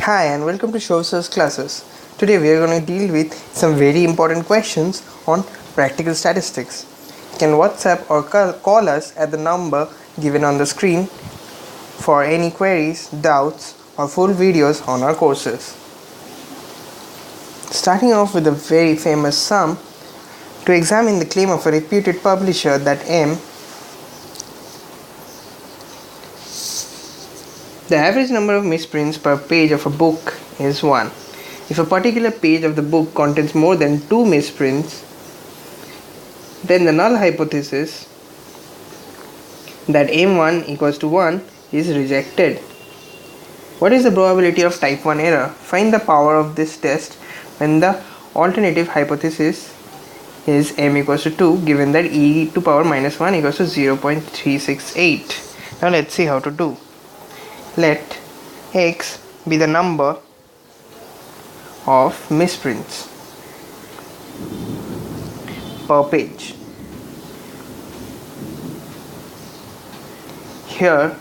Hi and welcome to Show's classes. Today we are going to deal with some very important questions on practical statistics. You can WhatsApp or call us at the number given on the screen for any queries, doubts or full videos on our courses. Starting off with a very famous sum, to examine the claim of a reputed publisher that the average number of misprints per page of a book is 1. If a particular page of the book contains more than 2 misprints, then the null hypothesis that M1 equals to 1 is rejected. What is the probability of type 1 error? Find the power of this test when the alternative hypothesis is m equals to 2, given that e to power minus 1 equals to 0.368. Now let's see how to do. Let x be the number of misprints per page. Here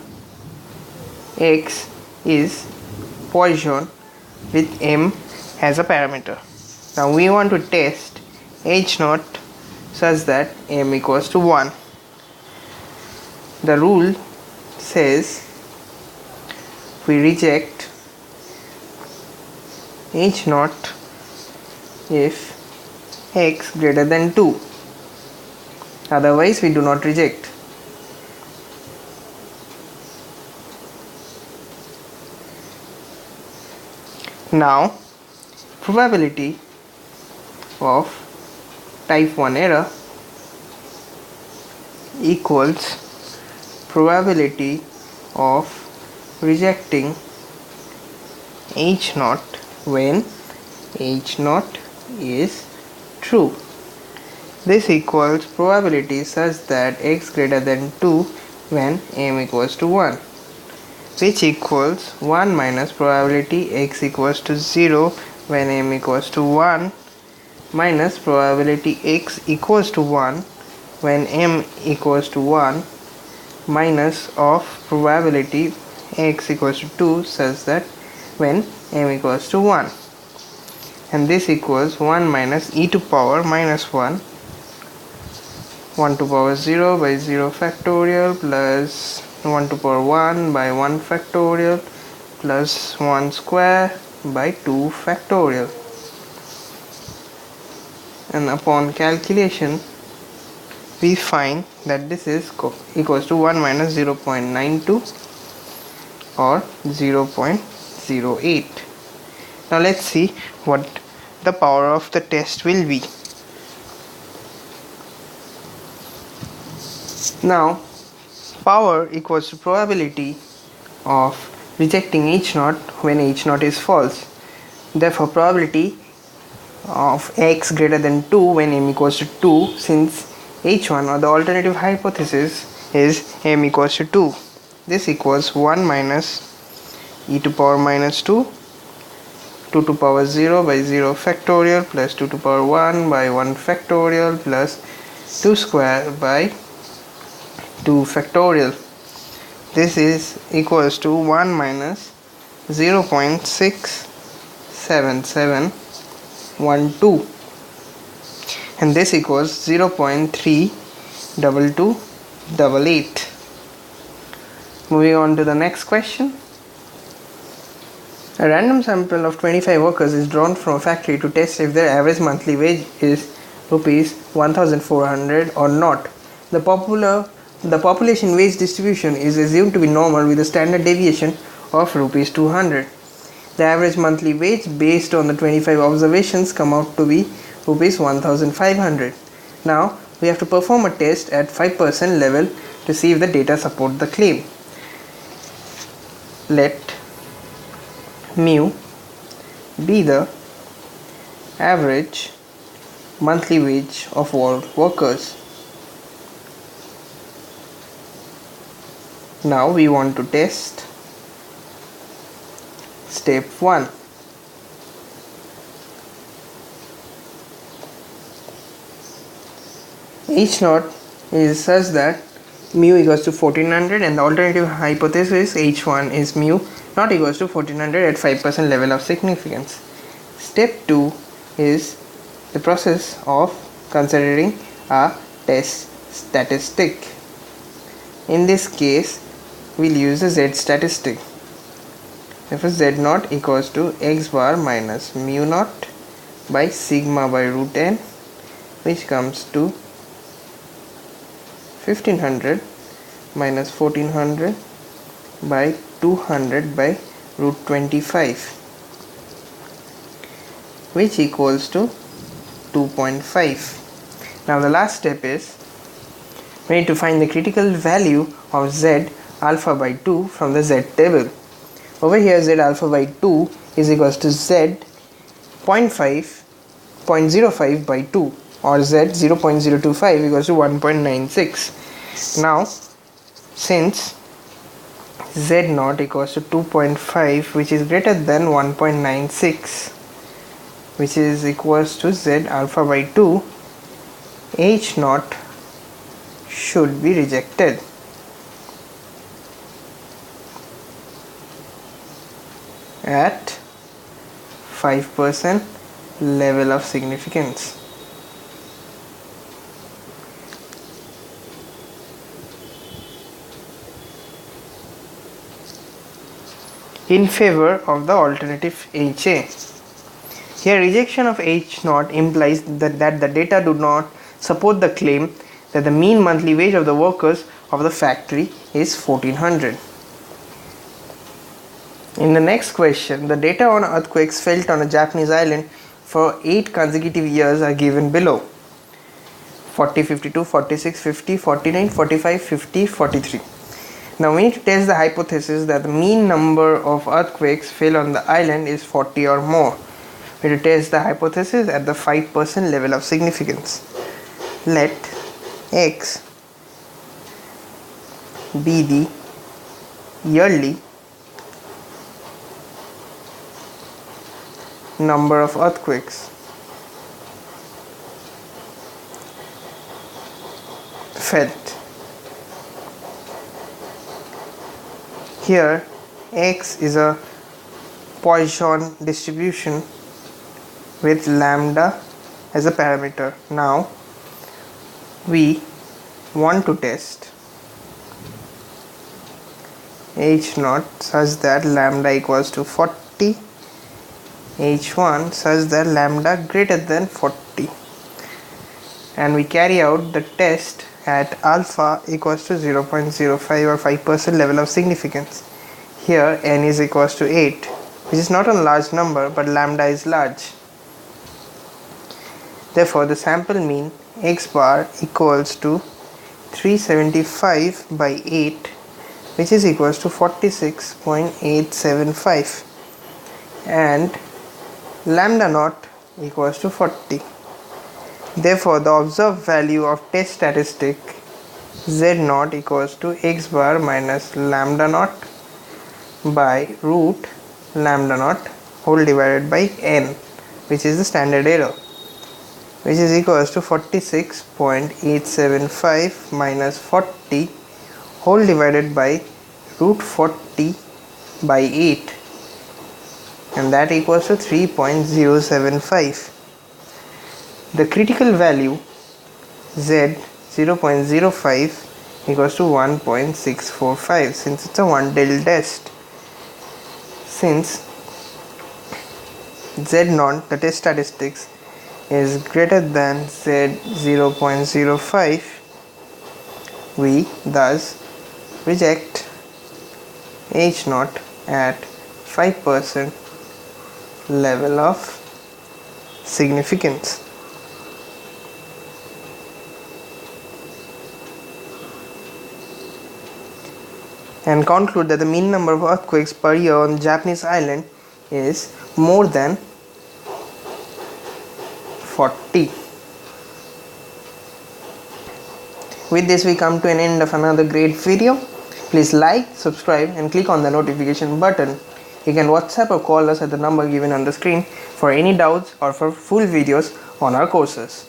x is Poisson with m as a parameter. Now we want to test h0 such that m equals to 1. The rule says we reject h0 if x greater than 2, otherwise we do not reject. Now probability of type 1 error equals probability of rejecting h0 when h0 is true. This equals probability such that x greater than 2 when m equals to 1, which equals 1 minus probability x equals to 0 when m equals to 1 minus probability x equals to 1 when m equals to 1 minus of probability x equals to 2 such that when m equals to 1, and this equals 1 minus e to power minus 1 to power 0 by 0 factorial plus 1 to power 1 by 1 factorial plus 1 square by 2 factorial, and upon calculation we find that this is equals to 1 minus 0.92 or 0.08. Now let's see what the power of the test will be. Now power equals to probability of rejecting h0 when h0 is false. Therefore probability of x greater than 2 when m equals to 2, since h1 or the alternative hypothesis is m equals to 2. This equals 1 minus e to power minus 2 to power 0 by 0 factorial plus 2 to power 1 by 1 factorial plus 2 square by 2 factorial. This is equals to 1 minus 0.67712, and this equals 0.32288. Moving on to the next question. A random sample of 25 workers is drawn from a factory to test if their average monthly wage is rupees 1400 or not. The population wage distribution is assumed to be normal with a standard deviation of rupees 200. The average monthly wage based on the 25 observations come out to be rupees 1500. Now we have to perform a test at 5% level to see if the data support the claim. Let mu be the average monthly wage of all workers. Now we want to test step 1. h0 is such that mu equals to 1400 and the alternative hypothesis h1 is mu not equals to 1400 at 5% level of significance. Step 2 is the process of considering a test statistic. In this case, we'll use the Z statistic. Therefore, Z0 equals to x bar minus mu naught by sigma by root n, which comes to 1500 minus 1400 by 200 by root 25, which equals to 2.5. Now the last step is we need to find the critical value of Z alpha by 2 from the Z table. Over here, Z alpha by 2 is equals to Z 0.05 by 2, or Z 0.025 equals to 1.96. Now since Z0 equals to 2.5, which is greater than 1.96, which is equals to Z alpha by 2, H0 should be rejected. At 5% level of significance. In favor of the alternative HA. Here, rejection of H0 implies that the data do not support the claim that the mean monthly wage of the workers of the factory is 1400. In the next question, the data on earthquakes felt on a Japanese island for 8 consecutive years are given below: 40, 52, 46, 50, 49, 45, 50, 43. Now we need to test the hypothesis that the mean number of earthquakes fell on the island is 40 or more. We need to test the hypothesis at the 5% level of significance. Let X be the yearly number of earthquakes felt. Here X is a Poisson distribution with lambda as a parameter. Now we want to test H0 such that lambda equals to 40, H1 such that lambda greater than 40, and we carry out the test at alpha equals to 0.05 or 5% level of significance. Here n is equals to 8, which is not a large number, but lambda is large. Therefore, the sample mean x bar equals to 375 by 8, which is equals to 46.875, and lambda naught equals to 40. Therefore, the observed value of test statistic Z0 equals to x bar minus lambda naught by root lambda naught whole divided by n, which is the standard error, which is equals to 46.875 minus 40 whole divided by root 40 by 8, and that equals to 3.075. The critical value Z 0.05 equals to 1.645, since it's a one-tailed test. Since Z0, the test statistics, is greater than Z 0.05, we thus reject H0 at 5% level of significance. And conclude that the mean number of earthquakes per year on the Japanese island is more than 40. With this, we come to an end of another great video. Please like, subscribe and click on the notification button. You can WhatsApp or call us at the number given on the screen for any doubts or for full videos on our courses.